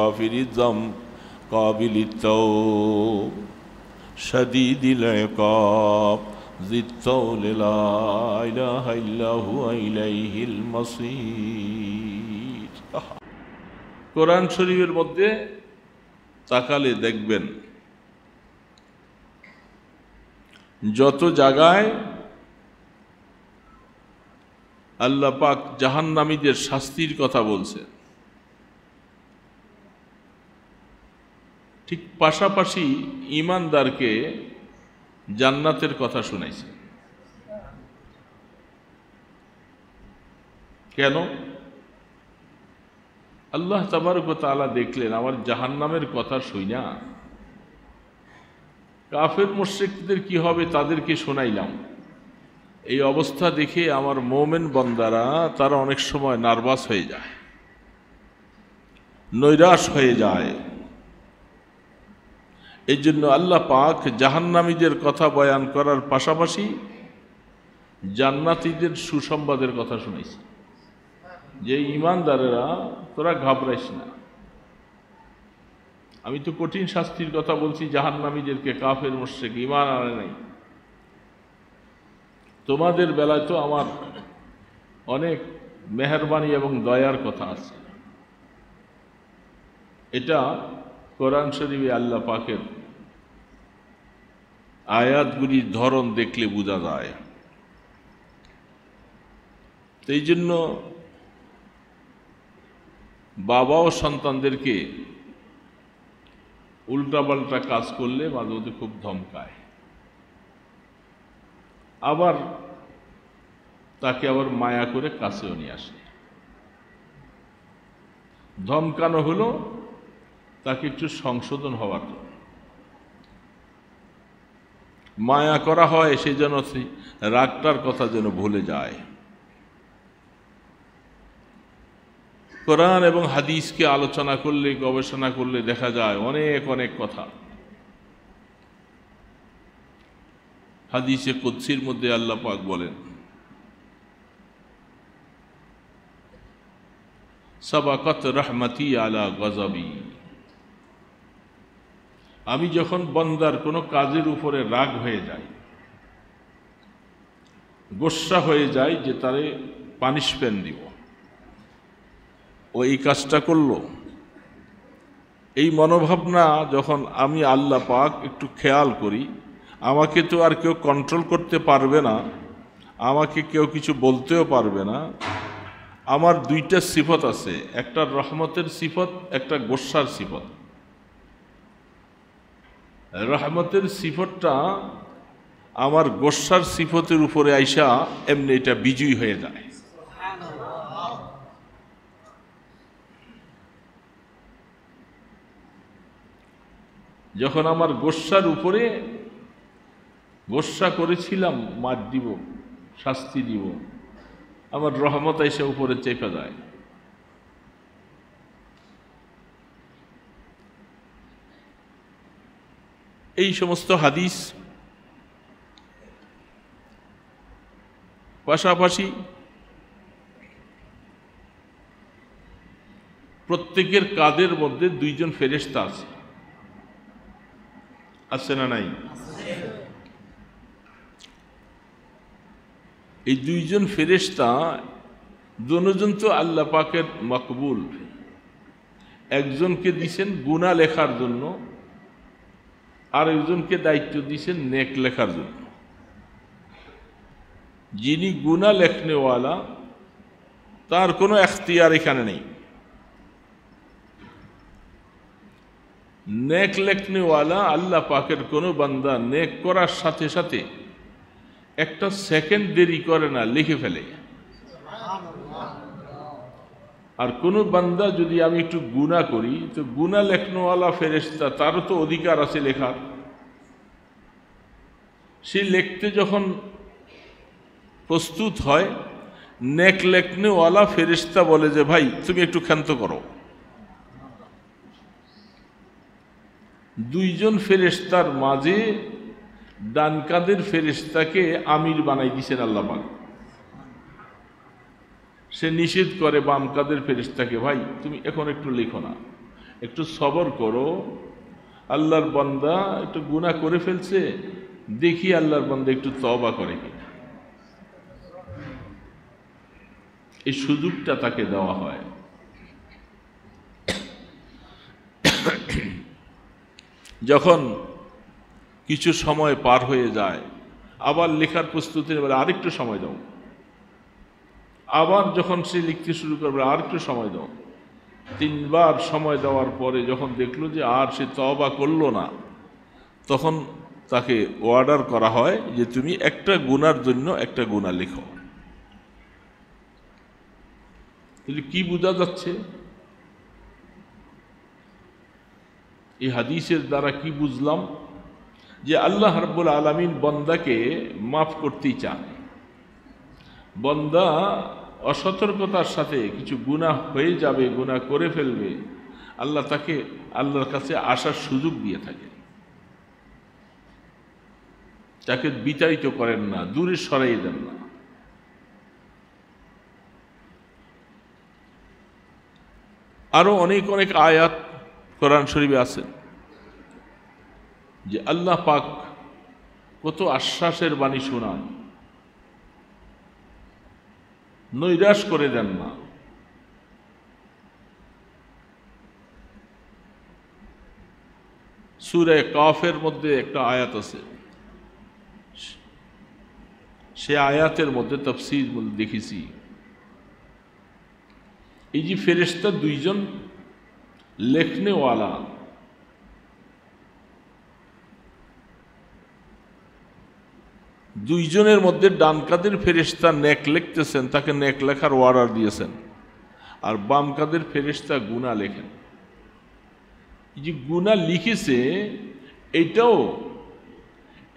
غافر الذنب قابل التوب شديد العقاب ذي الطول لا إله إلا هو إليه المصير। কোরআন শরীফের মধ্যে তাকালে দেখবেন যত জায়গায় আল্লাহ পাক জাহান্নামীদের শাস্তির কথা বলছে, ঠিক পাশাপাশি ঈমানদারকে জান্নাতের কথা শুনাইছে। কেন? আল্লাহ তাবারক ওয়া তাআলা দেখলেন আমার জাহান্নামের কথা শুইনা কাফের মুশরিকদের কি হবে তাদেরকে শোনাইলাম, এই অবস্থা দেখে আমার মোমেন বান্দারা তারা অনেক সময় নার্ভাস হয়ে যায়, নৈরাশ হয়ে যায়। এই জন্য আল্লাহ পাক জাহান্নামীদের কথা বয়ান করার পাশাপাশি জান্নাতীদের সুসংবাদের কথা শুনাইছে যে ঈমানদারেরা তোরা ঘাবড়াইস না, আমি তো কঠিন শাস্তির কথা বলছি জাহান্নামীদেরকে, কাফের মুশরিক ঈমান আনে নাই, তোমাদের বেলায় তো আমার অনেক মেহেরবানি এবং দয়ার কথা আছে। এটা কোরআন শরীফে আল্লাহ পাকের আয়াতগুলির ধরন দেখলে বোঝা যায়। এই জন্য বাবাও সন্তানদেরকে উল্টাপাল্টা কাজ করলে মাঝে মধ্যে খুব ধমকায়, আবার তাকে আবার মায়া করে কাছেও নিয়ে আসে। ধমকানো হলো তাকে একটু সংশোধন হওয়ার জন্য, মায়া করা হয় সে যেন রাগটার কথা যেন ভুলে যায়। কোরআন এবং হাদিসকে আলোচনা করলে, গবেষণা করলে দেখা যায় অনেক অনেক কথা। হাদিসে কুদসির মধ্যে আল্লাহ পাক বলেন, সাবাকাত রাহমাতি আলা গযাবি, আমি যখন বান্দার কোনো কাজের উপরে রাগ হয়ে যায়, গোসা হয়ে যায় যে তারে পানিশমেন্ট দিব, ও এই কাজটা করলো, এই মনোভাবনা যখন আমি আল্লাহ পাক একটু খেয়াল করি, আমাকে তো আর কেউ কন্ট্রোল করতে পারবে না, আমাকে কেউ কিছু বলতেও পারবে না। আমার দুইটা সিফত আছে, একটা রহমতের সিফত, একটা গোসার সিফত। রহমতের সিফতটা আমার গোসার সিফতের উপরে আইসা এমনি এটা বিজয়ী হয়ে যায়। যখন আমার গোসার উপরে গোসা করেছিলাম, মার দিব, শাস্তি দিব, আমার রহমত এসে উপরে চেপে যায়। এই সমস্ত হাদিস পাশাপাশি প্রত্যেকের কাঁধের মধ্যে দুইজন ফেরেশতা আছে, আছে না নাই? এই দুইজন ফেরেশতা দুজন তো আল্লাহ পাকের মকবুল, একজনকে দিয়েছেন গুনাহ লেখার জন্য, আর একজনকে দায়িত্ব দিয়েছেন নেক লেখার জন্য। যিনি গুনাহ লেখনেওয়ালা তার কোনো এখতিয়ার এখানে নেই, নেক লেখনেওয়ালা আল্লাহ পাকের কোনো বান্দা নেক করার সাথে সাথে একটা সেকেন্ড দেরি করে না, লিখে ফেলে। আর কোনো বান্দা যদি আমি একটু গুনাহ করি তো গুনাহ লেখনেওয়ালা ফেরেশতা তারও তো অধিকার আছে লেখার। সে লিখতে যখন প্রস্তুত হয়, নেক লেখনেওয়ালা ফেরেশতা বলে যে ভাই তুমি একটু ক্ষান্ত করো। দুইজন ফেরেশতার মাঝে ডান কাঁধের ফেরেশতাকে আমির বানাই দিয়েছেন আল্লাহ পাক। সে নিষেধ করে বাম কাঁধের ফেরেশতাকে, ভাই তুমি এখন একটু লেখো না, একটু সবর করো, আল্লাহর বান্দা একটু গুনাহ করে ফেলছে, দেখি আল্লাহর বান্দা একটু তওবা করে কিনা। এই সুযোগটা তাকে দেওয়া হয়। যখন কিছু সময় পার হয়ে যায়, আবার লেখার প্রস্তুতির বেলা আরেকটু সময় দাও, আবার যখন সে লিখতে শুরু করবে আরেকটু সময় দাও। 3 বার সময় দেওয়ার পরে যখন দেখলো যে আর সে তওবা করলো না, তখন তাকে অর্ডার করা হয় যে তুমি একটা গুনার জন্য একটা গুনাহ লেখো। তাহলে কি বোঝা যাচ্ছে? এই হাদিসের দ্বারা কি বুঝলাম? যে আল্লাহ রাব্বুল আলামিন বান্দাকে মাফ করতেই চান। বান্দা অসতর্কতার সাথে কিছু গুনাহ হয়ে যাবে, গুনাহ করে ফেলবে, আল্লাহ তাকে আল্লাহর কাছে আসার সুযোগ দিয়ে থাকে, তাকে বিতাড়িত করেন না, দূরে সরাইয়ে দেন না। আরো অনেক অনেক আয়াত কোরআন শরীফে আছে যে আল্লাহ পাক কত আশ্বাসের বাণী শোনান, নৈরাশ করে দেন না। সূরা কাফের মধ্যে একটা আয়াত আছে, সে আয়াতের মধ্যে তাফসীর দেখেছি, এই যে ফেরেশতা দুইজন লেখনেওয়ালা, দুইজনের মধ্যে ডান কাদের ফেরেশতা নেক লিখতেছেন, তাকে নেক লেখার অর্ডার দিয়েছেন, আর বাম কাদের ফেরেশতা গুনাহ লেখেন। এই যে গুনাহ লিখেছে, এটাও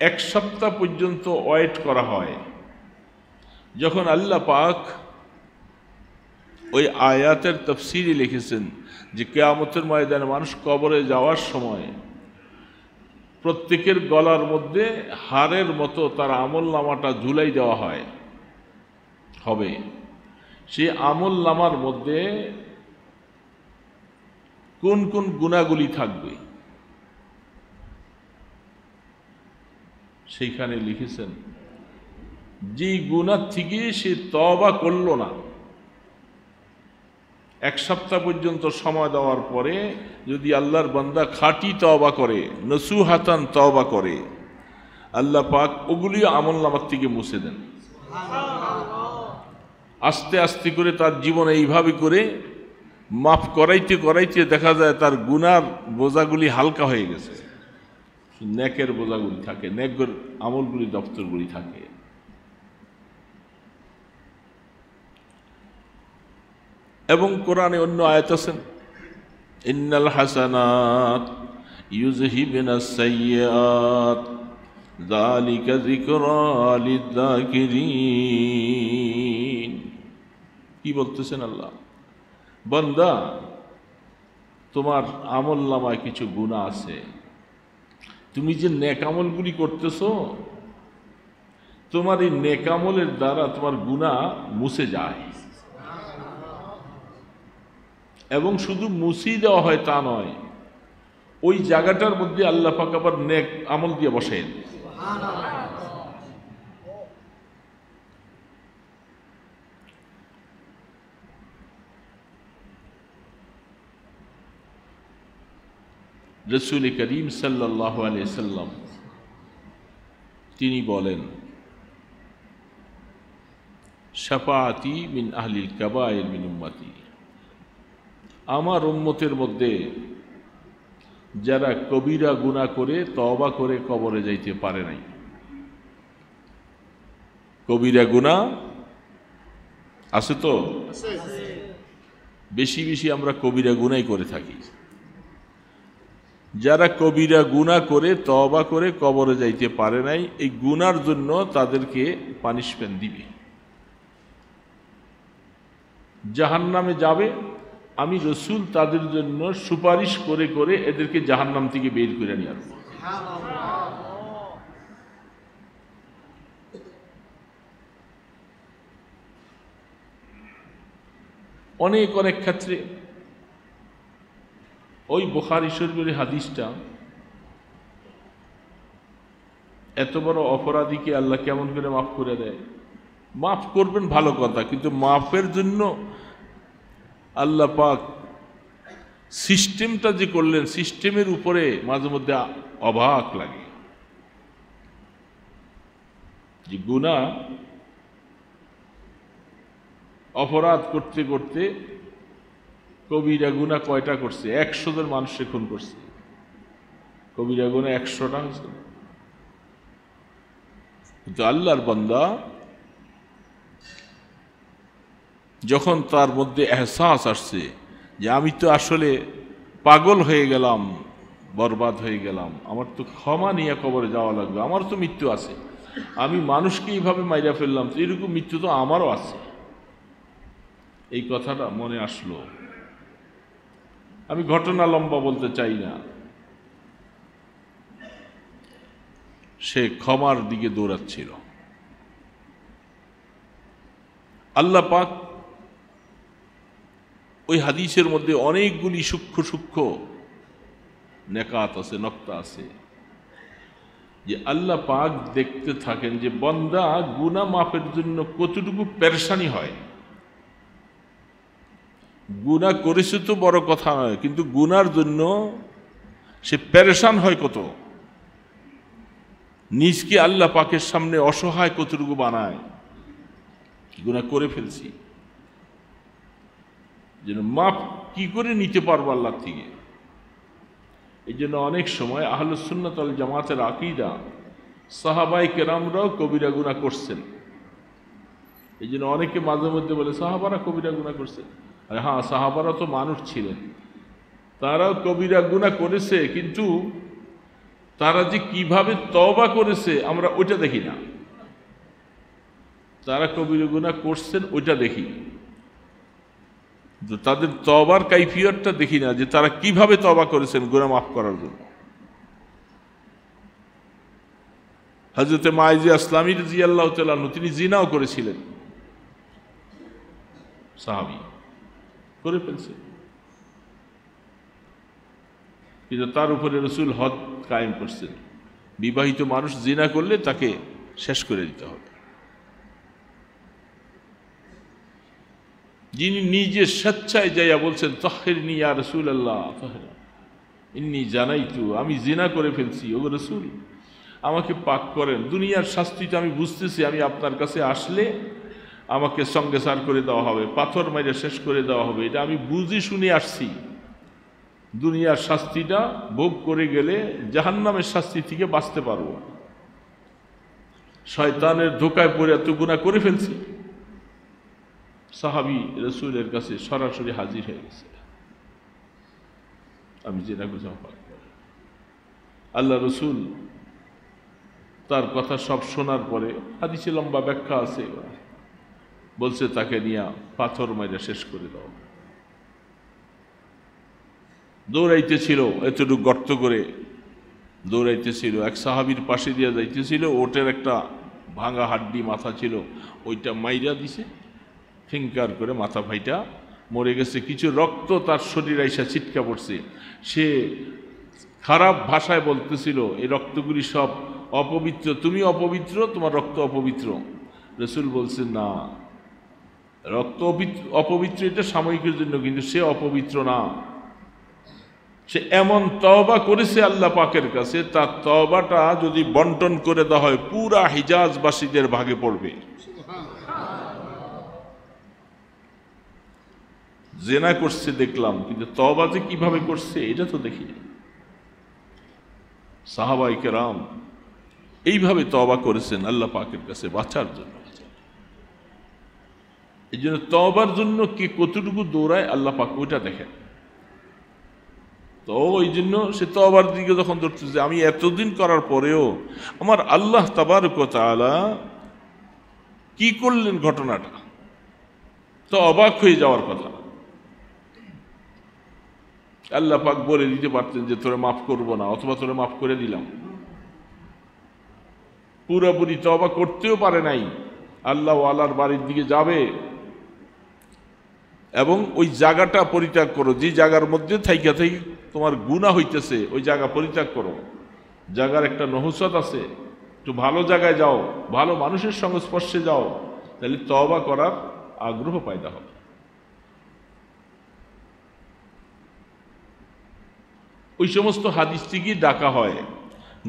1 সপ্তাহ পর্যন্ত ওয়েট করা হয়। যখন আল্লাহ পাক ওই আয়াতের তাফসীরে লিখেছেন যে কিয়ামতের ময়দানে মানুষ কবরে যাওয়ার সময় প্রত্যেকের গলার মধ্যে হাড়ের মতো তার আমল নামাটা ঝুলাই দেওয়া হবে। সেই আমল নামার মধ্যে কোন কোন গুনাহগুলি থাকবে সেইখানে লিখেছেন, যে গুনাহ থেকে সে তওবা করলো না, 1 সপ্তাহ পর্যন্ত সময় দেওয়ার পরে যদি আল্লাহর বান্দা খাঁটি তওবা করে, নসুহাতান তওবা করে, আল্লাহ পাক ওগুলি আমলনামার থেকে মুছে দেন। আস্তে আস্তে করে তার জীবনে এইভাবে করে মাফ করাইতে করাইতে দেখা যায় তার গুনার বোঝাগুলি হালকা হয়ে গেছে, নেকের বোঝাগুলি থাকে, নেকের আমলগুলি দপ্তরগুলি থাকে। এবং কোরআনে অন্য আয়াত আছেন, ইন্নাল হাসানাত ইউযহিবুনাস সাইয়্যাত যালিকা যিকরা লিয-যাকিরিন। কি বলতেছেন আল্লাহ? বান্দা, তোমার আমল নামায় কিছু গুনাহ আছে, তুমি যে নেক আমলগুলি করতেছো, তোমার এই নেক আমলের দ্বারা তোমার গুনাহ মুছে যায়। এবং শুধু মুছিয়ে দেওয়া হয় তা নয়, ওই জায়গাটার মধ্যে আল্লাহ পাক আবার নেক আমল দিয়ে বসেন। রাসূল করিম সাল্লাল্লাহু আলাইহি সাল্লাম তিনি বলেন, শাফাআতি মিন আহলিল কাবায়ের মিন উম্মতি, আমার উম্মতের মধ্যে যারা কবিরা গুনাহ করে তওবা করে কবরে যাইতে পারে নাই। কবিরা গুনাহ আছে তো, বেশি বেশি আমরা কবিরা গুনাহই করে থাকি। যারা কবিরা গুনাহ করে তওবা করে কবরে যাইতে পারে নাই, এই গুনার জন্য তাদেরকে পানিশমেন্ট দিবে, জাহান্নামে যাবে। আমি রসুল তাদের জন্য সুপারিশ করে করে এদেরকে জাহান্নাম থেকে বের করে নিয়ে আসবো। অনেক অনেক ক্ষেত্রে ওই বুখারী শরীফের হাদিসটা, এত বড় অপরাধীকে আল্লাহ কেমন করে মাফ করে দেয়? মাফ করবেন ভালো কথা, কিন্তু মাফের জন্য আল্লাহ পাক সিস্টেমটা যে করলেন, সিস্টেমের উপরে মাঝে মধ্যে অবাক লাগে। যে গুনাহ অপরাধ করতে করতে কবিরা গুনাহ কয়টা করছে? 100 জন মানুষকে খুন করছে। কবিরা গুনাহ 100টা হয়েছে। কিন্তু আল্লাহর বান্দা যখন তার মধ্যে এহসাস আসছে যে আমি তো আসলে পাগল হয়ে গেলাম, বরবাদ হয়ে গেলাম, আমার তো ক্ষমা নিয়ে কবরে যাওয়া লাগবে, আমার তো মৃত্যু আছে, আমি মানুষকে এইভাবে মাইরা ফেললাম, তো এরকম মৃত্যু তো আমারও আছে, এই কথাটা মনে আসলো। আমি ঘটনা লম্বা বলতে চাই না, সে ক্ষমার দিকে দৌড়াচ্ছিল। আল্লাহ পাক ওই হাদিসের মধ্যে অনেকগুলি সূক্ষ্ম সূক্ষ্ম নেকাত আছে, নক্তা আছে, যে আল্লাহ পাক দেখতে থাকেন যে বান্দা গুনাহ মাফের জন্য কতটুকু পেরেশানি হয়। গুনাহ করেছে তো বড় কথা নয়, কিন্তু গুনার জন্য সে পেরেশান হয় কত, নিজকে আল্লাহ পাকের সামনে অসহায় কতটুকু বানায়। গুনাহ করে ফেলছি, যেন মাপ কি করে নিতে পারবো আল্লাহ থেকে। এই জন্য অনেক সময় আহলুস সুন্নাত ওয়াল জামাতের আকীদা, সাহাবায়ে কেরামরাও কবিরা গুনাহ করছেন। এই জন্য অনেকে মাঝে মধ্যে বলে সাহাবারা কবিরা গুনাহ করছে। আরে হ্যাঁ, সাহাবারা তো মানুষ ছিলেন, তারাও কবিরা গুনাহ করেছে, কিন্তু তারা যে কিভাবে তওবা করেছে আমরা ওইটা দেখি না। তারা কবিরা গুনাহ করছেন ওইটা দেখি, তাদের তওবার কাইফিয়তটা দেখি না, যে তারা কিভাবে তওবা করেছেন গুনাহ মাফ করার জন্য। হযরত মাইজি আসলামী রাদিয়াল্লাহু তাআলা আনহু তিনি জিনাও করেছিলেন, সাহাবী করে ফেলছে, কিন্তু তার উপরে রাসূল হদ কায়েম করছেন, বিবাহিত মানুষ জিনা করলে তাকে শেষ করে দিতে হবে। যিনি নিজে স্বেচ্ছায় যাইয়া বলছেন তাহহিরনি ইয়া রাসূলুল্লাহ ইন্নী জানাইতু, আমি জিনা করে ফেলছি, ও রাসূল আমাকে পাক করেন, দুনিয়ার শাস্তিটা আমি বুঝতেছি, আমি আপনার কাছে আসলে আমাকে সঙ্গে সার করে দেওয়া হবে, পাথর মাইরে শেষ করে দেওয়া হবে, এটা আমি বুঝি শুনে আসছি। দুনিয়ার শাস্তিটা ভোগ করে গেলে জাহান্নামের শাস্তি থেকে বাঁচতে পারবো, শয়তানের ধোকায় পড়ে এত গুনাহ করে ফেলছি। সাহাবী রাসূলের কাছে সরাসরি হাজির হয়ে গেছে, আমি জিনা করছি। আল্লাহ রাসূল তার কথা সব শোনার পরে, হাদিসে লম্বা ব্যাখ্যা আছে, বলছে তাকে নিয়ে পাথর মাইরা শেষ করে দাও। দৌড়াইতেছিল, এতটুকু গর্ত করে দৌড়াইতেছিল, এক সাহাবীর পাশে দিয়ে যাইতেছিল, ওটের একটা ভাঙা হাড্ডি মাথা ছিল, ওইটা মাইরা দিছে, ফিঙ্কার করে মাথা ভাইটা মরে গেছে, কিছু রক্ত তার শরীর আইসা ছিটকা পড়ছে। সে খারাপ ভাষায় বলতেছিল এই রক্তগুলি সব অপবিত্র, তুমি অপবিত্র, তোমার রক্ত অপবিত্র। রাসূল বলছেন না, রক্ত অপবিত্র এটা সাময়িকের জন্য, কিন্তু সে অপবিত্র না। সে এমন তওবা করেছে আল্লাহ পাকের কাছে, তার তওবাটা যদি বন্টন করে দেওয়া হয় পুরা হিজাজবাসীদের ভাগে পড়বে। জিনা করছে দেখলাম, কিন্তু তওবা যে কিভাবে করছে এটা তো দেখি। সাহাবায়ে কেরাম এইভাবে তওবা করেছেন আল্লাহ পাকের কাছে বাঁচার জন্য। এই জন্য তওবার জন্য কে কতটুকু দৌড়ায় আল্লাহ পাক ওইটা দেখেন। তো ওই জন্য সে তওবার দিকে যখন ধরতেছে, আমি এতদিন করার পরেও আমার আল্লাহ তাবারক ওয়া তাআলা কি করলেন, ঘটনাটা তো অবাক হয়ে যাওয়ার কথা। আল্লাহ পাক বলে দিতে পারতেন যে তোরে মাফ করবো না, অথবা তোরে মাফ করে দিলাম। পুরোপুরি তওবা করতেও পারে নাই, আল্লাহ ওয়ালার বাড়ির দিকে যাবে, এবং ওই জায়গাটা পরিত্যাগ করো, যে জায়গার মধ্যে থাইকা থেকে তোমার গুনাহ হইতেছে ওই জায়গা পরিত্যাগ করো। জায়গার একটা নহুসত আছে, একটু ভালো জায়গায় যাও, ভালো মানুষের সংস্পর্শে যাও, তাহলে তওবা করার আগ্রহ পয়দা হবে। ওই সমস্ত হাদিস থেকেই ডাকা হয়।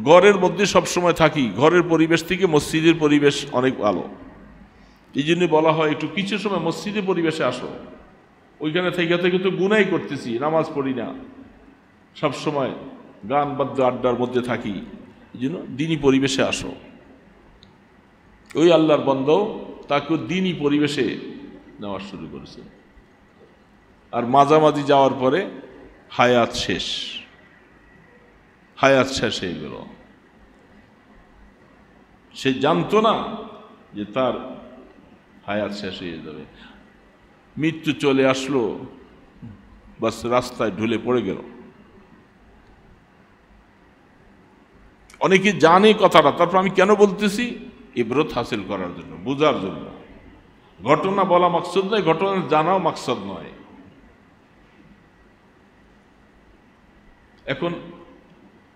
ঘরের মধ্যে সবসময় থাকি, ঘরের পরিবেশ থেকে মসজিদের পরিবেশ অনেক ভালো। এই জন্য বলা হয় একটু কিছু সময় মসজিদের পরিবেশে আসো। ওইখানে থেকে থেকে তো গুনাই করতেছি, নামাজ পড়ি না, সবসময় গান বাদ্য আড্ডার মধ্যে থাকি। এই জন্য দিনী পরিবেশে আসো। ওই আল্লাহর বান্দা তাকে দিনী পরিবেশে নেওয়া শুরু করেছে। আর মাঝামাঝি যাওয়ার পরে হায়াত শেষ, হায়াত শেষ হয়ে গেল। সে জানতো না যে তার হায়াত শেষ হয়ে যাবে, মৃত্যু চলে আসলো, বাস রাস্তায় ঢুলে পড়ে গেল। অনেকে জানে কথাটা, তারপর আমি কেন বলতেছি, ইবরত হাসিল করার জন্য, বোঝার জন্য। ঘটনা বলা মাকসদ নয়, ঘটনা জানাও মাকসদ নয়। এখন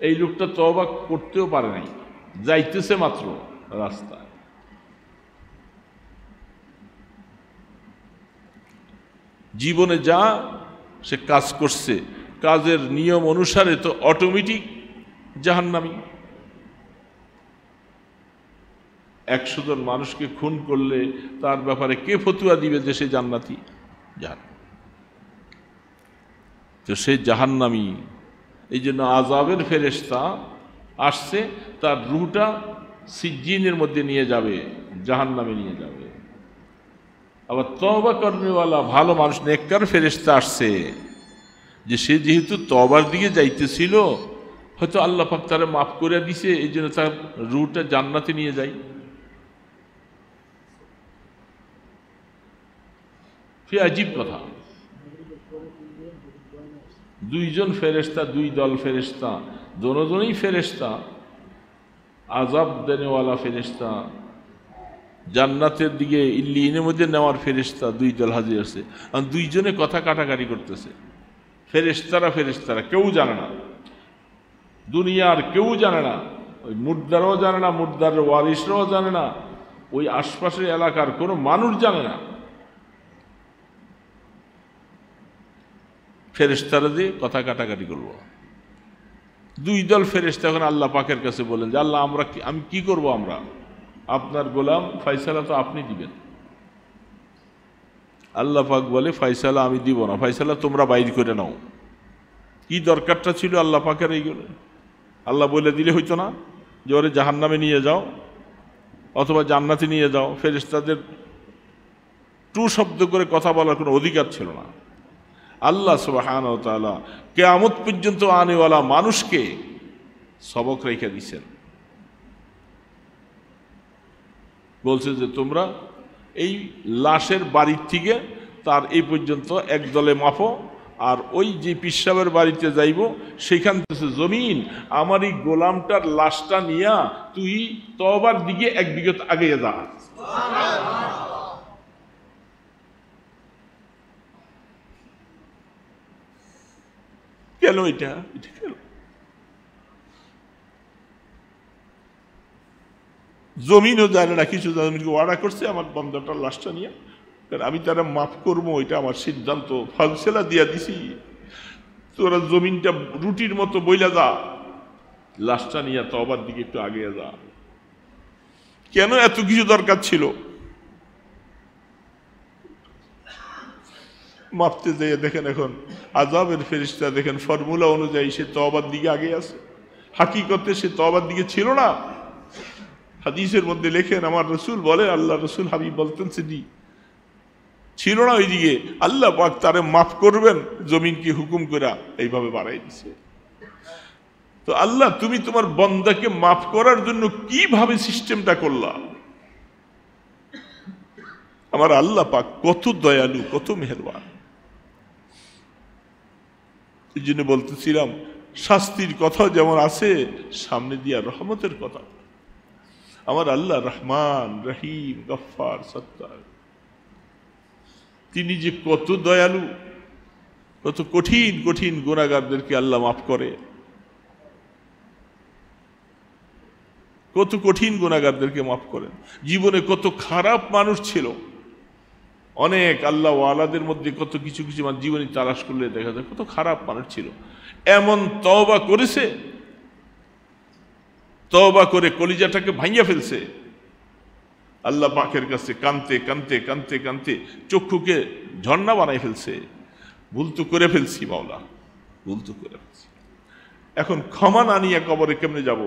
এই লোকটা তওবা করতেও পারে নাই, যাইতেছে মাত্র রাস্তায়। জীবনে যা সে কাজ করছে, কাজের নিয়ম অনুসারে তো অটোমেটিক জাহান্নামী। 100 জন মানুষকে খুন করলে তার ব্যাপারে কে ফতুয়া দিবে যে সে জান্নাতি? জাহান্নামী। তো সে জাহান্নামী। এই জন্য আযাবের ফেরেশতা আসছে, তার রূহটা সিজ্জিনের মধ্যে নিয়ে যাবে, জাহান্নামে নিয়ে যাবে। আবার তওবা করেওয়ালা ভালো মানুষ, নেককার ফেরেশতা আসছে, যে সে যেহেতু তওবার দিকে যাইতেছিল, হয়তো আল্লাহ পাক তারে মাফ করে দিছে, এই জন্য তার রূহটা জান্নাতে নিয়ে যায়। সে আজীব কথা। 2 জন ফেরেশতা, 2 দল ফেরেশতা, দোনোজনই ফেরেশতা, আযাব দেনেওয়ালা ফেরেশতা, জান্নাতের দিকে ইল্লিনের মধ্যে নেওয়ার ফেরেশতা, 2 দল হাজির আছে। আর 2 জনে কথা কাটাকাটি করতেছে। ফেরেশতারা কেউ জানে না, দুনিয়ার কেউ জানে না, ওই মুর্দারও জানে না, মুর্দার ওয়ারিসরাও জানে না, ওই আশপাশের এলাকার কোনো মানুষ জানে না। ফেরেশতারা দিয়ে কথা কাটাকাটি করবো। 2 দল ফেরেশতা এখন আল্লাহ পাকের কাছে বলেন যে আল্লাহ আমি কি করব, আমরা আপনার গোলাম, ফয়সালা তো আপনি দিবেন। আল্লাহ পাক বলে ফয়সালা আমি দিব না, ফয়সালা তোমরা বাইর করে নাও। কি দরকারটা ছিল আল্লাহ পাকের এইগুলো? আল্লাহ বলে দিলে হইতো না যে ওরে জাহান্নামে নিয়ে যাও অথবা জান্নাতে নিয়ে যাও? ফেরেশতাদের টু শব্দ করে কথা বলার কোনো অধিকার ছিল না। আল্লাহ সুবহানাহু ওয়া তাআলা কিয়ামত পর্যন্ত আনেওয়ালা মানুষকে সবক রেখে দিয়েছেন। বলছে যে তোমরা এই লাশের বাড়ির থেকে তার এই পর্যন্ত এক দলে মাপো, আর ওই যে পিসাবের বাড়িতে যাইব সেখান থেকে জমিন আমার এই গোলামটার লাশটা নিয়া তুই তওবার দিকে 1 বিঘত আগে যা। কেন এটা কেন? জমিনও জানে না, কিছু জমিনকে ওয়াদা করছে আমার বন্ধাটার লাশটা নিয়ে, কারণ আমি তারা মাফ করবো, এটা আমার সিদ্ধান্ত, ফালসেলা দিয়া দিছি, তোরা জমিনটা রুটির মতো বইলা যা, লাশটা নিয়ে তওবার দিকে একটু আগে যা। কেন এত কিছু দরকার ছিল? মাপতে যেয়ে দেখেন এখন আযাবের ফেরেশতা দেখেন ফর্মুলা অনুযায়ী সে তওবার দিকে আগে আছে, হাকিকতে সে তওবার দিকে ছিল না। হাদিসের মধ্যে লেখেন আমার রসুল বলে, আল্লাহ রসুল হাবিব বলতেন সিদ্ধি ছিল না ওইদিকে, আল্লাহ পাক তারে মাফ করবেন জমিনকে হুকুম করে এইভাবে বাড়াই দিছে। তো আল্লাহ তুমি তোমার বন্দাকে মাফ করার জন্য কিভাবে সিস্টেমটা করলা? আমার আল্লাহ পাক কত দয়ালু, কত মেহেরবান। এই জন্য বলতেছিলাম শাস্তির কথা যেমন আছে, সামনে দিয়া রহমতের কথা। আমার আল্লাহ রহমান, রহিম, গফফার, সত্তার। তিনি যে কত দয়ালু, কত কঠিন কঠিন গুনাহগারদেরকে আল্লাহ মাফ করে, কত কঠিন গুনাহগারদেরকে মাফ করেন। জীবনে কত খারাপ মানুষ ছিল, অনেক আল্লাহ ওয়ালাদের মধ্যে কত কিছু কিছু জীবনী তালাশ করলে দেখা যায় কত খারাপ মানুষ ছিল, এমন তওবা করেছে, তওবা করে কলিজাটাকে ভাঙিয়া ফেলছে, আল্লাহ পাকের কাছে কানতে কানতে কানতে কানতে চক্ষুকে ঝর্ণা বানাই ফেলছে। ভুল তো করে ফেলছি মাওলা, ভুল তো করে ফেলছি, এখন ক্ষমা না নিয়ে কবরে কেমনে যাব?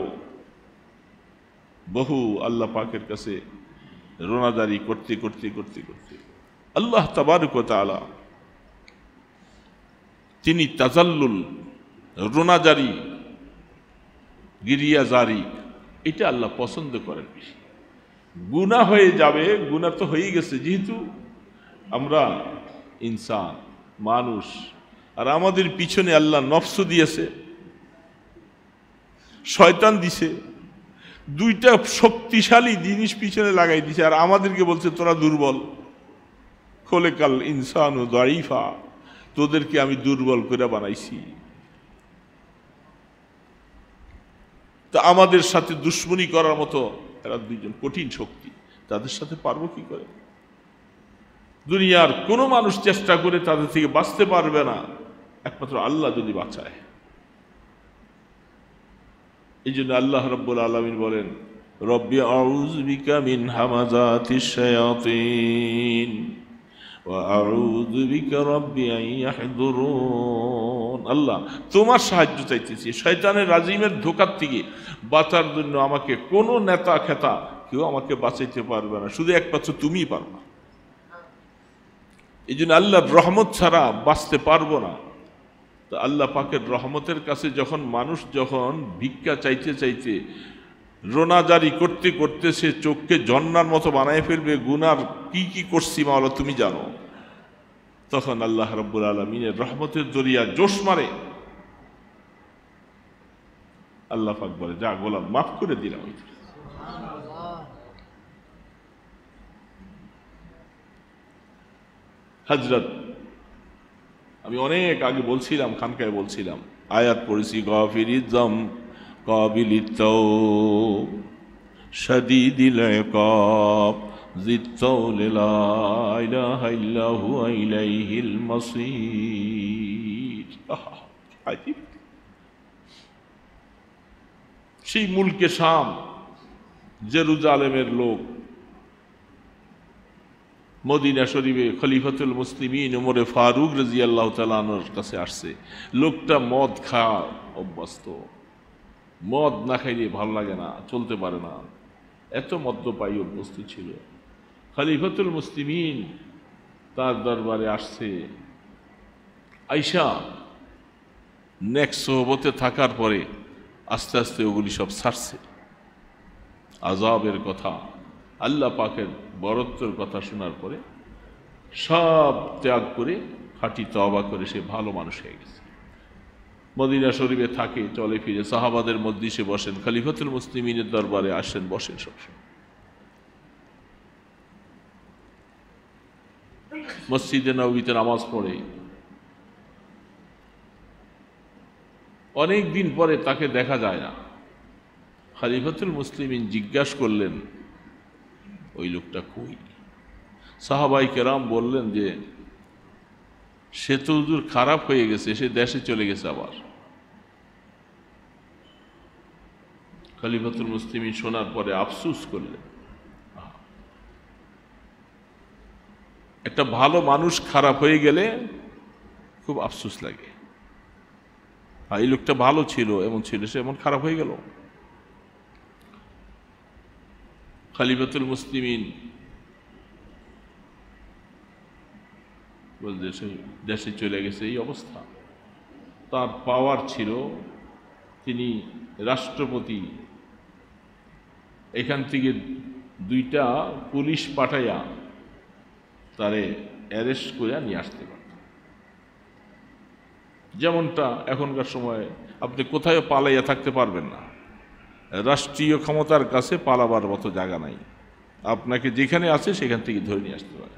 বহু আল্লাহ পাকের কাছে রোনাদারি করতে করতে করতে করতে আল্লাহ তাবারক ওয়া তাআলা তিনি তাজাল্লুল, রোনাজারি, গিরিয়াজারি, এটা আল্লাহ পছন্দ করেন বেশি। গুনাহ হয়ে যাবে, গুনাহ তো হয়েই গেছে, যেহেতু আমরা ইনসান মানুষ, আর আমাদের পিছনে আল্লাহ নফস দিয়েছে, শয়তান দিছে, দুইটা শক্তিশালী জিনিস পিছনে লাগাই দিছে, আর আমাদেরকে বলছে তোরা দুর্বল, খোলেকাল ইনসান ও দাইফা, তোদেরকে আমি দুর্বল করে বানাইছি। তা আমাদের সাথে দুশ্মনী করার মতো এরা দুইজন কঠিন শক্তি, তাদের সাথে পারবো কি করে? দুনিয়ার কোনো মানুষ চেষ্টা করে তাদের থেকে বাঁচতে পারবে না, একমাত্র আল্লাহ যদি বাঁচায়। এই জন্য আল্লাহ রাব্বুল আলামিন বলেন, রব্বি আউযু বিকা মিন হামাযাতিশ শায়াতিন ওয়া আউযু বিকা রব্বি আন ইয়াহদুরুন। আল্লাহ, তোমার সাহায্য চাইতেছি শয়তানের রাজিমের ধোঁকার থেকে বাঁচার জন্য। আমাকে কোনো নেতা খেতা কেউ আমাকে বাঁচাইতে পারবে না, শুধু একমাত্র তুমিই পারবা। এই জন্য আল্লাহর রহমত ছাড়া বাঁচতে পারবো না। তো আল্লাহ পাকের রহমতের কাছে যখন মানুষ যখন ভিক্ষা চাইতে চাইতে রোনাজারি করতে করতে সে চোখকে জন্নার মতো বানায় ফেলবে, গুনার কি কি করছি মাওলা তুমি জানো, তখন আল্লাহ রাব্বুল আলামিনের রহমতের জরিয়া জোশ মারে। আল্লাহ পাক বলে, যা গোলাম মাফ করে দিলাম। হযরত, আমি অনেক আগে বলছিলাম, খানকায় বলছিলাম, আয়াত পড়েছি, গাফিরিয যামব কাবিলিত তাওব শাদীদিল ইকাব যিত তাওল লা ইলাহা ইল্লা হুয়া ইলাইহিল মাসীর। সেই মুলকে শাম, জেরুজালেমের লোক মদিনা শরীফে খলিফাতুল মুসলিমিন ওমরে ফারুক রাদিয়াল্লাহু তাআলা আনহুর কাছে আসছে। লোকটা মদ খাওয়া অভ্যস্ত, মদ না খাইলে ভালো লাগে না, চলতে পারে না, এত মদ্যপায়ী অভ্যস্ত ছিল। খলিফাতুল মুসলিমিন তার দরবারে আসছে। আয়েশা নেক সোহবতে থাকার পরে আস্তে আস্তে ওগুলি সব ছাড়ছে। আযাবের কথা, আল্লাহ পাকের বরত্বের কথা শোনার পরে সব ত্যাগ করে খাঁটি তওবা করে সে ভালো মানুষ হয়ে গেছে। মদিনা শরীফে থাকে, চলে ফিরে, সাহাবাদের মধ্যে সে বসেন, খলিফাতুল মুসলিমিনের দরবারে আসেন, বসেন সবসময়। মসজিদে নববীতে নামাজ পড়ে। অনেক দিন পরে তাকে দেখা যায় না। খলিফাতুল মুসলিমিন জিজ্ঞাসা করলেন, ওই লোকটা কই? সাহাবাই কেরাম বললেন যে সে তো হুজুর খারাপ হয়ে গেছে, সে দেশে চলে গেছে আবার। খলিফাতুল মুসলিমিন শোনার পরে আফসোস করলেন, একটা ভালো মানুষ খারাপ হয়ে গেলে খুব আফসোস লাগে। এই লোকটা ভালো ছিল, এমন ছিল, সে এমন খারাপ হয়ে গেল। খলিফাতুল মুসলিমিন দেশে চলে গেছে, এই অবস্থা। তার পাওয়ার ছিল, তিনি রাষ্ট্রপতি, এখান থেকে 2টা পুলিশ পাঠাইয়া তারে অ্যারেস্ট করে নিয়ে আসতে পারত। যেমনটা এখনকার সময় আপনি কোথায় পালাইয়া থাকতে পারবেন না, রাষ্ট্রীয় ক্ষমতার কাছে পালাবার মতো জায়গা নাই, আপনাকে যেখানে আছে সেখান থেকে ধরে নিয়ে আসতে পারে।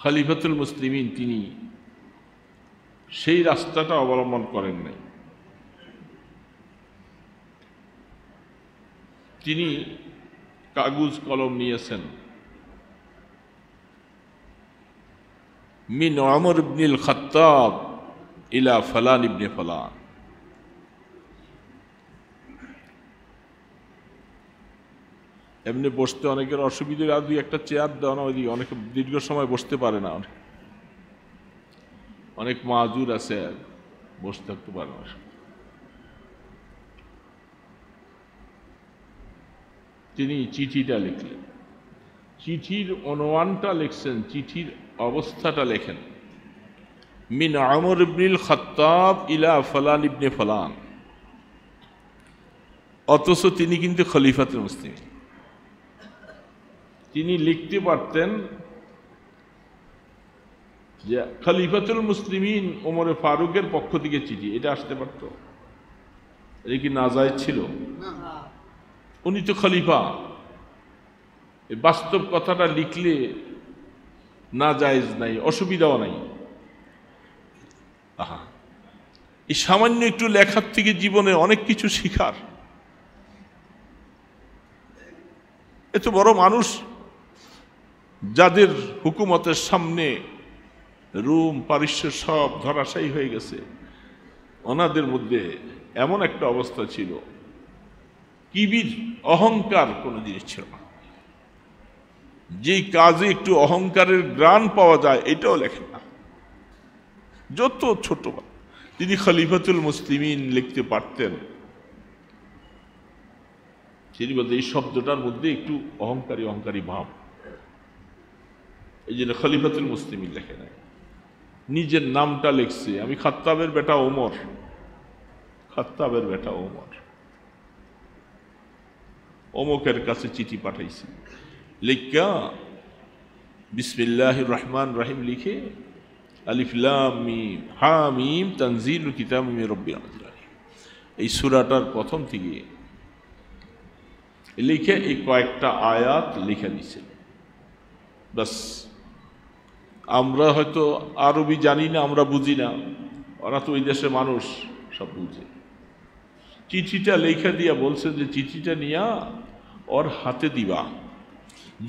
খলিফাতুল মুসলিমিন তিনি সেই রাস্তাটা অবলম্বন করেন নাই। তিনি কাগজ কলম নিয়েছেন, মিন ওমর ইবনুল খাত্তাব ইলা ফালান ইবনে ফালান। এমনি বসতে অনেকের অসুবিধা, আর দুই একটা চেয়ার দেওয়া না, ওইদিকে অনেকে দীর্ঘ সময় বসতে পারে না, অনেক মাজুর আছে বসতে থাকতে পারে না। তিনি চিঠিটা লিখলেন, চিঠির অনুমানটা লিখছেন, চিঠির অবস্থাটা লেখেন, মিন ওমর ইবনুল খাত্তাব ইলা ফালান ইবনে ফালান। অথচ তিনি কিন্তু খলিফাতুল মুসলিমিন। তিনি লিখতে পারতেন যে খলিফাতুল মুসলিমিন ওমরে ফারুকের পক্ষ থেকে চিঠি, এটা আসতে পারত। এটা কি নাজায়েজ ছিল? উনি তো খলিফা, বাস্তব কথাটা লিখলে নাজায়েজ নাই, অসুবিধাও নাই। আহা, এই সামান্য একটু লেখার থেকে জীবনে অনেক কিছু শিখার। এত বড় মানুষ, যাদের হুকুমতের সামনে রোম পারস্য সব ধরাশায়ী হয়ে গেছে, ওনাদের মধ্যে এমন একটা অবস্থা ছিল, কিবির অহংকার কোনো জিনিস ছিল না। যেই কাজে একটু অহংকারের গ্রাণ পাওয়া যায় এটাও লেখেন না, যত ছোট। তিনি খলিফাতুল মুসলিমিন লিখতে পারতেন, তিনি বলতে এই শব্দটার মধ্যে একটু অহংকারী অহংকারী ভাব, এই জন্য খলিফাতুল মুসলিমিন লেখে নাই। নিজের নামটা লিখছে, আমি খাত্তাবের বেটা ওমর, খাত্তাবের বেটা ওমর, অমুকের কাছে চিঠি পাঠাইছি। লিখা বিসমিল্লাহির রহমান রহিম লিখে আলিফ লাম মিম হামিম তানজিলুল কিতাব মির রাব্বিল আলামিন, এই সূরাটার প্রথম থেকে লিখে এই কয়েকটা আয়াত লিখে দিয়েছেন। বাস, আমরা হয়তো আরবি জানি না, আমরা বুঝি না, ওরা তো ওই দেশের মানুষ, সব বুঝে। চিঠিটা লেখা দিয়া বলছে যে চিঠিটা নিয়া ওর হাতে দিবা,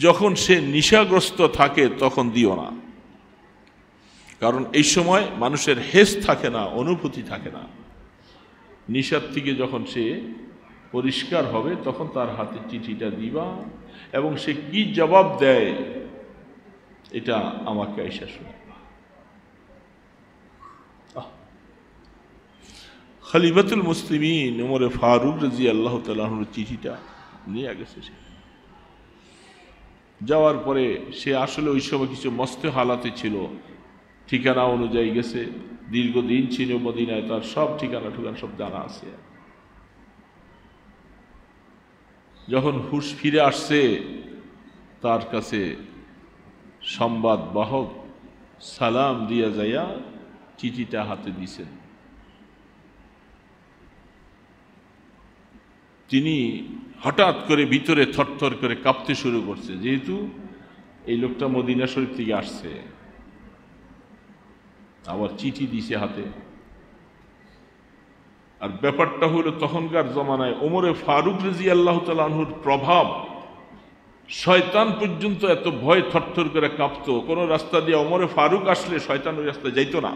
যখন সে নেশাগ্রস্ত থাকে তখন দিও না, কারণ এই সময় মানুষের হেস থাকে না, অনুভূতি থাকে না। নেশার থেকে যখন সে পরিষ্কার হবে তখন তার হাতে চিঠিটা দিবা, এবং সে কি জবাব দেয় এটা আমাকে আইসা শোনাবা। খলিফাতুল মুসলিমিন ওমরে ফারুক রাদিয়াল্লাহু তাআলা আনহুর চিঠিটা নিয়ে গেছে। সে যাওয়ার পরে সে আসলে ওই সময় কিছু মস্ত হালাতে ছিল, ঠিকানা অনুযায়ী গেছে, দীর্ঘদিন ছিল মদিনায়, তার সব ঠিকানা সব জানা আছে। যখন হুশ ফিরে আসছে, তার কাছে সংবাদ বাহক সালাম দিয়া যাইয়া চিঠিটা হাতে দিছেন। তিনি হঠাৎ করে ভিতরে থরথর করে কাঁপতে শুরু করছে, যেহেতু এই লোকটা মদিনা শরীফ থেকে আসছে, আবার চিঠি দিছে হাতে। আর ব্যাপারটা হলো তখনকার জমানায় ওমরে ফারুক রাদিয়াল্লাহু তাআলা আনহুর প্রভাব, শয়তান পর্যন্ত এত ভয় থরথর করে কাঁপতো। কোন রাস্তা দিয়ে ওমরে ফারুক আসলে শয়তান ওই রাস্তায় যাইতো না।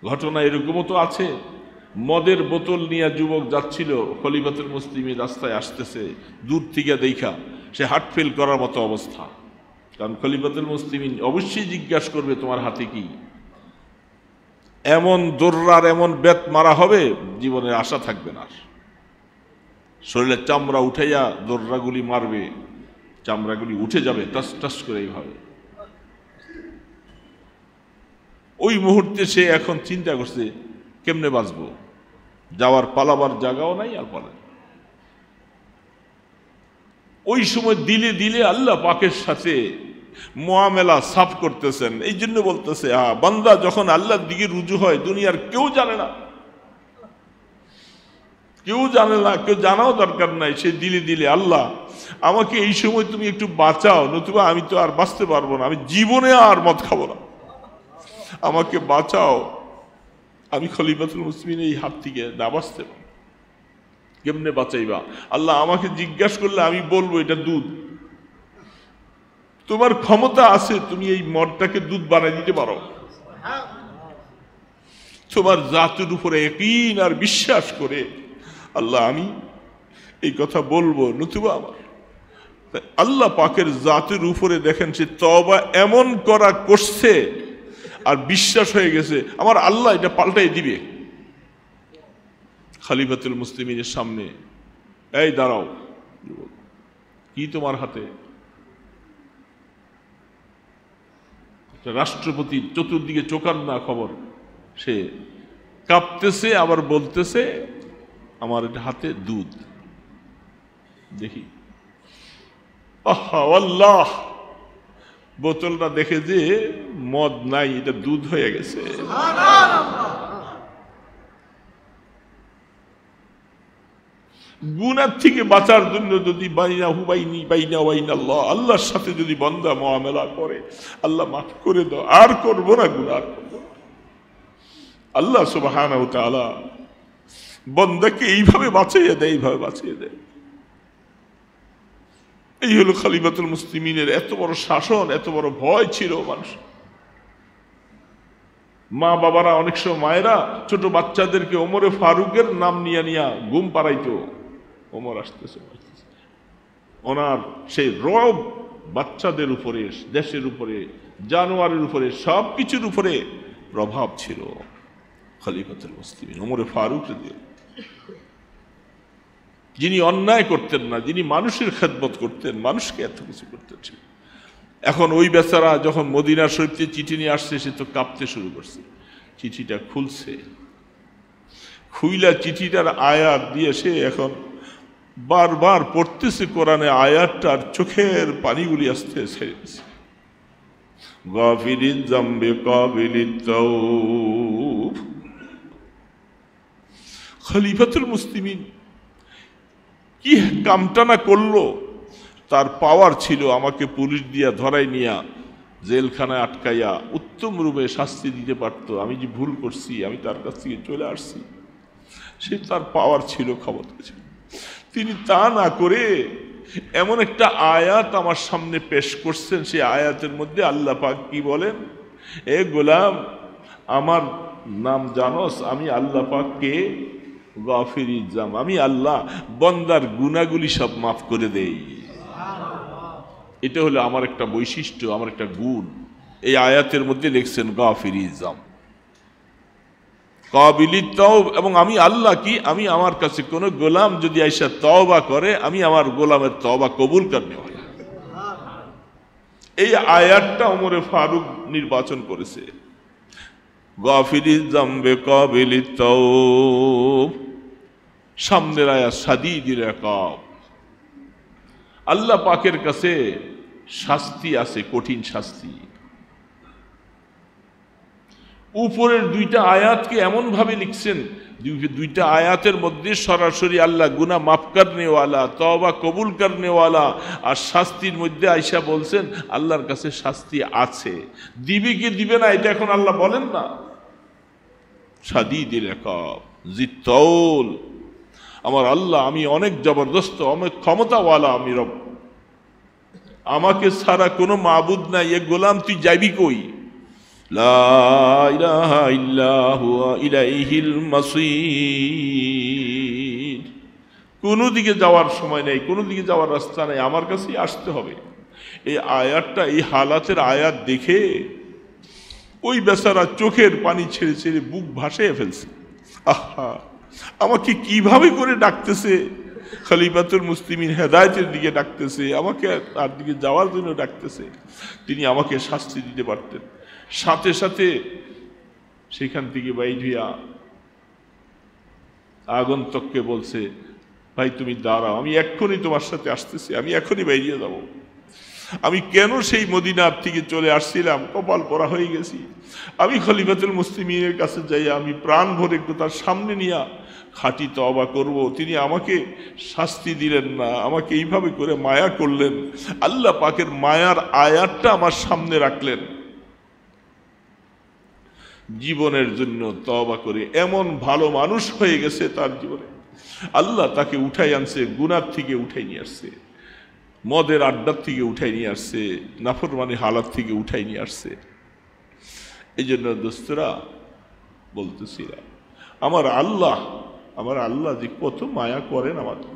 ঘটনা এরকমও তো আছে, মদের বোতল নিয়ে যুবক যাচ্ছিল, খলিফাতুল মুসলিমিন রাস্তায় আসতেছে, দূর থেকে দেখা সে হার্ট ফেল করার মতো অবস্থা। কারণ খলিফাতুল মুসলিমিন অবশ্যই জিজ্ঞাসা করবে তোমার হাতে কি, এমন দোররার এমন বেত মারা হবে জীবনের আশা থাকবে না। শরীরের চামড়া উঠাইয়া দোররাগুলি মারবে, চামড়াগুলি উঠে যাবে টাস টাস করে এইভাবে। ওই মুহূর্তে সে এখন চিন্তা করছে কেমনে বাঁচবো, যাওয়ার পালাবার জায়গাও নাই, আর পালা। ওই সময় দিলে দিলে আল্লাহ পাকের সাথে মুআমেলা সাফ করতেছেন। এই জন্য বলতেছে বান্দা যখন আল্লাহর দিকে রুজু হয় দুনিয়ার কেউ জানে না, কেউ জানে না, কেউ জানাও দরকার নাই, সে দিলে দিলে আল্লাহ আমাকে এই সময় তুমি একটু বাঁচাও, নতুবা আমি তো আর বাঁচতে পারবো না, আমি জীবনে আর মদ খাবো না, আমাকে বাঁচাও, আমি খলিফাতুল মুসলিমিন এই হাত থেকে না বাঁচতে পারবো। কেমনে বাঁচাইবা আল্লাহ? আমাকে জিজ্ঞাসা করলে আমি বলবো এটা দুধ। তোমার ক্ষমতা আছে, তুমি এই মদটাকে দুধ বানাই দিতে পারো। তোমার জাতের উপরে ইয়াকিন আর বিশ্বাস করে আল্লাহ আমি এই কথা বলবো, নতুবা আমার আল্লাহ পাকের জাতের উপরে দেখেন সে তওবা এমন করা করছে আর বিশ্বাস হয়ে গেছে আমার আল্লাহ এটা পাল্টাই দিবে। খলিফাতুল মুসলিমিনের সামনে, এই দাঁড়াও, কি তোমার হাতে? রাষ্ট্রপতি চতুর্দিকে চোখান্না খবর, সে কাঁপতেছে, আবার বলতেছে আমার হাতে দুধ। দেখি আল্লাহ, বোতলটা দেখে যে মদ নাই, এটা দুধ হয়ে গেছে। গুনার থেকে বাঁচার জন্য যদি আল্লাহর সাথে যদি বান্দা মুআমালা করে, আল্লাহ মাফ করে দাও, আর করবো না গুনাহ, আর করবো না। আল্লাহ সুবহানাহু ওয়া তাআলা বান্দাকে এইভাবে বাঁচিয়ে দেয়, এইভাবে বাঁচিয়ে দেয়। এই হলো খলিফাতুল মুসলিমিনের এত বড় শাসন, এত বড় ভয় ছিল মানুষ। মা বাবারা অনেক সময় মায়েরা ছোট বাচ্চাদেরকে ওমরে ফারুকের নাম নিয়ে নিয়ে ঘুম পাড়াইতো, ওমর আসতেছে, ওনার সেই রব বাচ্চাদের উপরে, দেশের উপরে, জানোয়ারের উপরে, সব কিছুর উপরে প্রভাব ছিল খলিফাতুল মুসলিমিন ওমরে ফারুক রাদিয়াল্লাহু, যিনি অন্যায় করতেন না, যিনি মানুষের খেদমত করতেন, মানুষকে এত কিছু করতেন। এখন ওই বেচারা যখন মদিনা শরীফ থেকে চিঠি নিয়ে আসছে, সে তো কাঁপতে শুরু করছে। চিঠিটা খুলছে, খুইলা চিঠিটার আয়াত দিয়ে সে এখন বারবার পড়তেছে কোরআনে আয়াতটার, চোখের পানিগুলি আসতে ছেড়ে দিচ্ছে। গাফিরিজ জামবে কাবিলিত তাওব। খলিফাতুল মুসলিমিন কি কামটা না করলো, তার পাওয়ার ছিল আমাকে পুলিশ দিয়া ধরাই নিয়া জেলখানায় আটকাইয়া উত্তম রূপে শাস্তি দিতে পারত, আমি যে ভুল করছি, আমি তার কাছ থেকে চলে আসছি, সে তার পাওয়ার ছিল, ক্ষমতা ছিল। তিনি তা না করে এমন একটা আয়াত আমার সামনে পেশ করছেন, সেই আয়াতের মধ্যে আল্লাহ পাক কি বলেন? এ গোলাম, আমার নাম জানোস? আমি আল্লাহ পাককে গাফিরিজ জাম, আমি আল্লাহ বন্দার গুনাহগুলি সব মাফ করে দেই। এটা হলো আমার একটা বৈশিষ্ট্য, আমার একটা গুণ। এই আয়াতের মধ্যে লিখছেন গাফিরিজ জাম, কাবিলিত তাওব। এবং আমি আল্লাহ কি, আমি আমার কাছে কোনো গোলাম যদি আইসা তওবা করে, আমি আমার গোলামের তওবা কবুল করনে ওয়ালা। এই আয়াতটা ওমরে ফারুক নির্বাচন করেছে, গাফিরিজ জামবে কাবিলিত তাওব। সামনের আয়াত শাদীদুল ইকাব। আল্লাহ পাকের কাছে শাস্তি আছে, কঠিন শাস্তি। উপরের দুইটা আয়াতকে এমন ভাবে লিখছেন, দুইটা আয়াতের মধ্যে সরাসরি আল্লাহ গুনাহ মাফ করনে ওয়ালা, তওবা কবুল করনে ওয়ালা, আর শাস্তির মধ্যে আয়েশা বলছেন আল্লাহর কাছে শাস্তি আছে, দিবে কি দিবে না এটা এখন আল্লাহ বলেন না। শাদীদুল ইকাব যিত তাওল, আমার আল্লাহ আমি অনেক জবরদস্ত, অনেক ক্ষমতাওয়ালা, আমি রব, আমাকে ছাড়া কোনো মাবুদ নাই, এ গোলাম তুই যাবি কই? লা ইলাহা ইল্লা হুয়া ইলাইহিল মাসির। কোনো দিকে যাওয়ার সময় নেই, কোনো দিকে যাওয়ার রাস্তা নেই, আমার কাছেই আসতে হবে। এই আয়াতটা, এই হালাতের আয়াত দেখে ওই বেচারা চোখের পানি ছেড়ে ছেড়ে বুক ভাসিয়ে ফেলছে। আহা, আমাকে কিভাবে করে ডাকতেছে, খলিফাতুল মুসলিমিন হেদায়েতের দিকে ডাকতেছে, আমাকে তার দিকে যাওয়ার জন্য ডাকতেছে। তিনি আমাকে শাস্তি দিতে পারতেন। সাথে সাথে সেখান থেকে বাইর হইয়া আগন্তককে বলছে, ভাই তুমি দাঁড়াও, আমি এক্ষুনি তোমার সাথে আসতেছি, আমি এখনই বাইরে যাব। আমি কেন সেই মদিনার থেকে চলে আসছিলাম, কপাল পরা হয়ে গেছি। আমি খলিফাতুল মুসলিমিনের কাছে যাই, আমি প্রাণ ভরে একটু তার সামনে নিয়ে খাঁটি তওবা করব, তিনি আমাকে শাস্তি দিলেন না, আমাকে এইভাবে করে মায়া করলেন। আল্লাহ পাকের মায়ার আয়াতটা আমার সামনে রাখলেন, জীবনের জন্য তওবা করে এমন ভালো মানুষ হয়ে গেছে তার জীবনে। আল্লাহ তাকে উঠাই আনছে, গুনার থেকে উঠাই নিয়ে আসছে, মদের আড্ডার থেকে উঠাই নিয়ে আসছে, নাফরমানি হালাত থেকে উঠাই নিয়ে আসছে। এই জন্য দোস্তরা বলতেছিলাম, আমার আল্লাহ যে কত মায়া করেন আমাদের।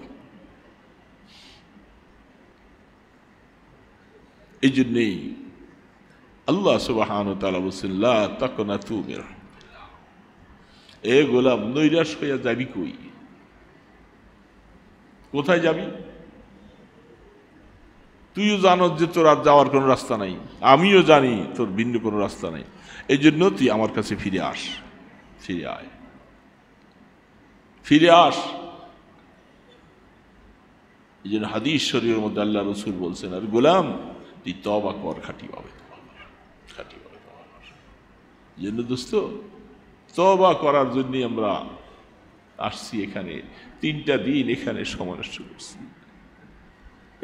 এই জন্যেই আল্লাহ সুবহানাহু ওয়া তাআলা বলছেন, লা তাকনাতু মির রাহমাতিল্লাহ। এ গোলাম, নৈরাশ হইয়া যাবি কই? কোথায় যাবি? তুইও জানো যে তোর আর যাওয়ার কোনো রাস্তা নাই, আমিও জানি তোর ভিন্ন কোনো রাস্তা নাই। এই জন্য তুই আমার কাছে ফিরে আস, ফিরে আয়, ফিরে আস। এই জন্য হাদিস শরীফের মধ্যে আল্লাহ রাসূল বলছেন, আর গোলাম তুই তওবা কর, খাঁটি হবে, খাঁটি হবে। এই জন্য দোস্ত, তওবা করার জন্যই আমরা আসছি এখানে, 3টা দিন এখানে সময় নষ্ট করছি,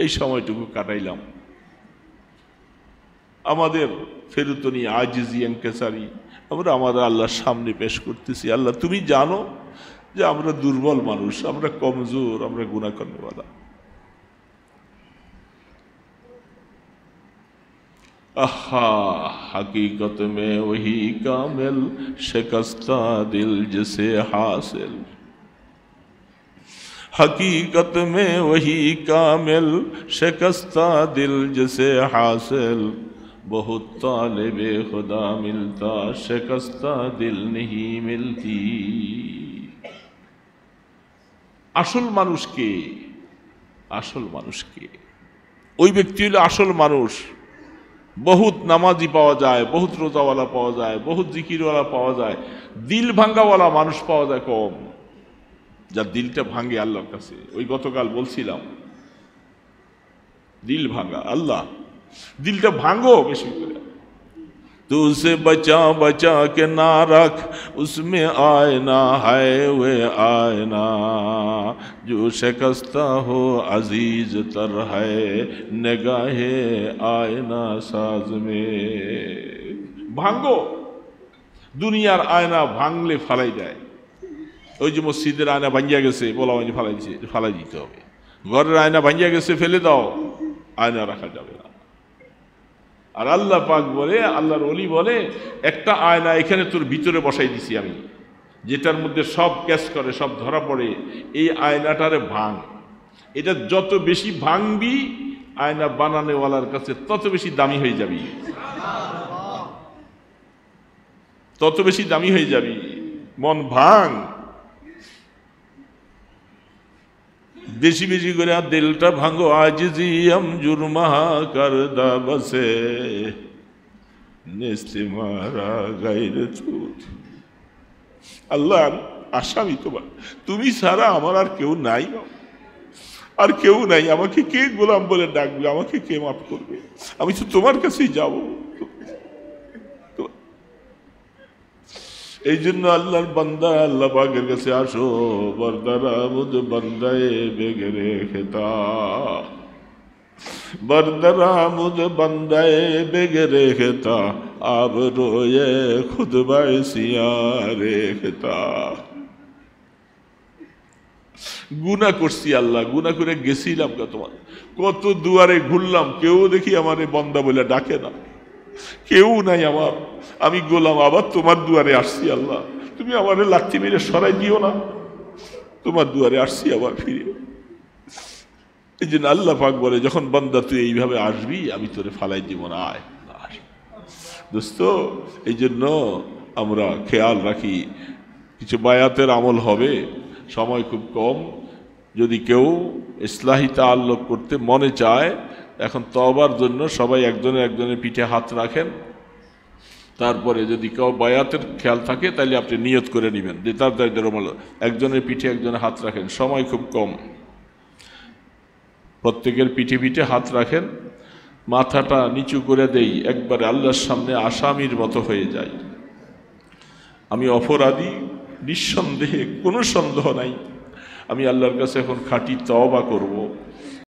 এই সময়টুকু কাটাইলাম। আমাদের ফেরুতনি আজিজি এনকেসারি আমরা আমাদের আল্লাহর সামনে পেশ করতেছি। আল্লাহ তুমি জানো যে আমরা দুর্বল মানুষ, আমরা কমজোর, আমরা গুনাহ করনেওয়ালা। আহা, हकीकत में वही कामिल शिकस्ता दिल जिसे हासिल, हकीकत में वही कामिल शिकस्ता दिल जिसे हासिल, बहुत तालिबे खुदा मिलता शिकस्ता दिल नहीं मिलती। আসল মানুষকে, আসল মানুষকে, ওই ব্যক্তি হলো আসল মানুষ। বহুত নামাজি পাওয়া যায়, বহুত রোজাওয়ালা পাওয়া যায়, বহুত জিকিরওয়ালা পাওয়া যায়, দিল ভাঙ্গাওয়ালা মানুষ পাওয়া যায় কম, যার দিলটা ভাঙ্গে আল্লাহর কাছে। ওই গতকাল বলছিলাম, দিল ভাঙ্গা, আল্লাহ দিলটা ভাঙ্গো বেশি করে। तो उसे बचा बचा के ना रख, उसमें आयना है वे आयना, जो शिकस्ता हो अजीज तर है निगाहे आयना साज में। भांगो, দুনিয়ার আয়না ভাঙলে ফালাই যায়। ওই যে মসজিদের আয়না ভাঙ্গিয়া গেছে, বলা হয় ফালাই দিতে হবে। ঘরের আয়না ভাঙ্গিয়া গেছে, ফেলে দাও, আয়না রাখা যাবে না। আর আল্লাহ পাক বলে, আল্লাহর ওলি বলে, একটা আয়না এখানে তোর ভিতরে বসাই দিছি আমি, যেটার মধ্যে সব ক্যাচ করে, সব ধরা পড়ে। এই আয়নাটারে ভাঙ, এটা যত বেশি ভাঙবি আয়না বানানোওয়ালার কাছে তত বেশি দামি হয়ে যাবি, তত বেশি দামি হয়ে যাবি। মন ভাঙ, বেশি বেশি করে দিলটা ভাঙো। আজিজি আম জুরমাহা করদা বসে নেস্তে মারা গাইরে তুত। আল্লাহ, আসামি তোমার, তুমি ছাড়া আমার আর কেউ নাই, আর কেউ নাই। আমাকে কে গোলাম বলে ডাকবে, আমাকে কে মাফ করবে? আমি তো তোমার কাছেই যাব। এই জন্য আল্লাহর বান্দা আল্লাহ পাকের কাছে আসো, বরদারা মুদ বান্দায়ে বেগরে খেতা, বরদারা মুদ বান্দায়ে বেগরে খেতা, আব রোয়ে খুদ বাইসিয়ারে খেতা। গুনাহ করছি আল্লাহ, গুনাহ করে গেছিলাম তোমার, কত দুয়ারে ঘুরলাম, কেউ দেখি আমারে বান্দা বলে ডাকে না, কেউ নাই আমার, আমি গোলাম, আবার তোমার দুয়ারে আসছি। আল্লাহ তুমি আমারে লাথি মেরে সরাই দিও না, তোমার দুয়ারে আসছি আবার ফিরে। এই জন্য আল্লাহ পাক বলে, যখন বান্দা তুই এইভাবে আসবি আমি তোরে ফালাই দিব না, আয়। দোস্ত, এই জন্য আমরা খেয়াল রাখি, কিছু বায়াতের আমল হবে, সময় খুব কম। যদি কেউ ইসলাহি তাআল্লুক করতে মনে চায়, এখন তওবার জন্য সবাই একজনের পিঠে হাত রাখেন। তারপরে যদি কেউ বায়াতের খেয়াল থাকে তাহলে আপনি নিয়ত করে নেবেন যে তার দায়িত্ব একজনের পিঠে একজনের হাত রাখেন। সময় খুব কম, প্রত্যেকের পিঠে পিঠে হাত রাখেন, মাথাটা নিচু করে দেই, একবারে আল্লাহর সামনে আসামির মতো হয়ে যাই। আমি অপরাধী, নিঃসন্দেহে কোনো সন্দেহ নাই আমি আল্লাহর কাছে এখন খাঁটি তওবা করব,